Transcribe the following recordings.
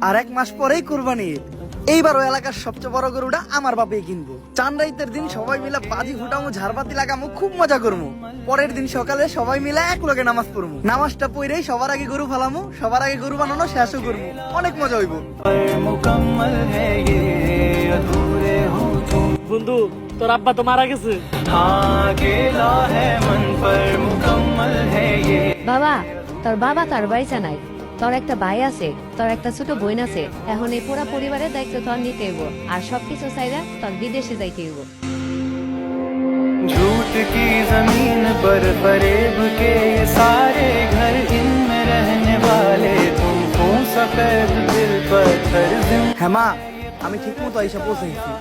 আর 1 মাস পরেই কুরবানি ঈদ। এইবারও এলাকার সবচেয়ে বড় গরুটা আমার বাপেই কিনবো। চান রাইতের দিন সবাই মিলে বাজি ফুটামো, ঝাড়বাতি লাগামো, খুব মজা করবো। পরের দিন সকালে সবাই মিলে এক লগে নামাজ পড়বো। নামাজটা পড়েই সবার আগে গরু ফালামো, সবার আগে গরু বানানো শেষও করবো। অনেক মজা হইবো। বন্ধু, তোর আব্বা তো মারা গেছে। বাবা, তোর বাবা তার বাইচা নাই। তোর একটা ভাই আছে, তোর একটা ছোট বোন আছে। এখন এই পুরা পরিবারের দায়িত্ব তোর নিতে হইব, আর সবকিছু চাইরা তোর বিদেশে যাইতে হইব। झूठ की जमीन पर फरेब के ये सारे घर इनमें रहने वाले तुमको सफेद दिल पत्थर হ্যাঁ মা, আমি ঠিক মতো আইসা পৌঁছেছি।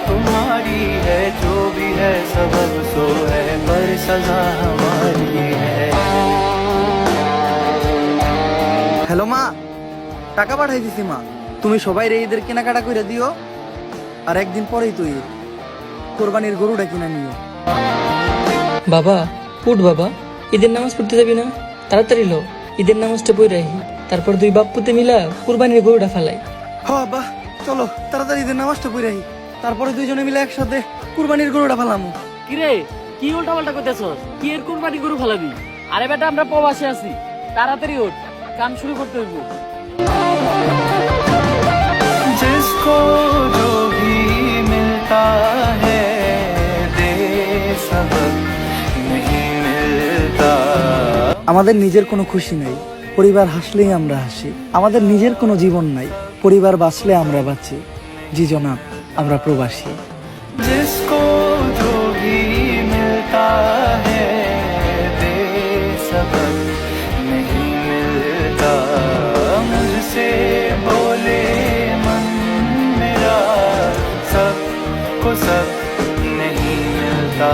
तुम्हारी है जो भी है सबब सो है पर सजा हमारी है। হ্যালো মা, টাকা পাঠাই দিছি মা। তুমি সবাই রে ঈদের কেনাকাটা করে দিও। আর একদিন পরেই তো ঈদ, কোরবানির গরুটা কিনা নিও। বাবা উঠ বাবা, ঈদের নামাজ পড়তে যাবি না? তাড়াতাড়ি লো, ঈদের নামাজটা পড়ে রাখি, তারপর 2 বাপ পুতে মিলা কুরবানির গরুটা ফালাই। হ বাহ, চলো তাড়াতাড়ি ঈদের নামাজটা পড়ে আহি, তারপরে দুইজনে মিলে একসাথে কুরবানির গরুটা ফালামু। কিরে, কি উল্টা পাল্টা করতেছস? কি এর কুরবানি গরু ফালাবি? আরে বেটা, আমরা প্রবাসে আছি, তাড়াতাড়ি ওঠ, কাম শুরু করতে হইব। जिसको जो भी मिलता है दे सबक नहीं मिलता। আমাদের নিজের কোনো খুশি নাই, পরিবার হাসলেই আমরা হাসি। আমাদের নিজের কোনো জীবন নাই, পরিবার বাঁচলে আমরা বাঁচি। জি জনাব, আমরা প্রবাসী। जिसको जो भी मिलता है दे सबक नहीं मिलता। मुझसे बोले मन मेरा सबको सब नहीं मिलता।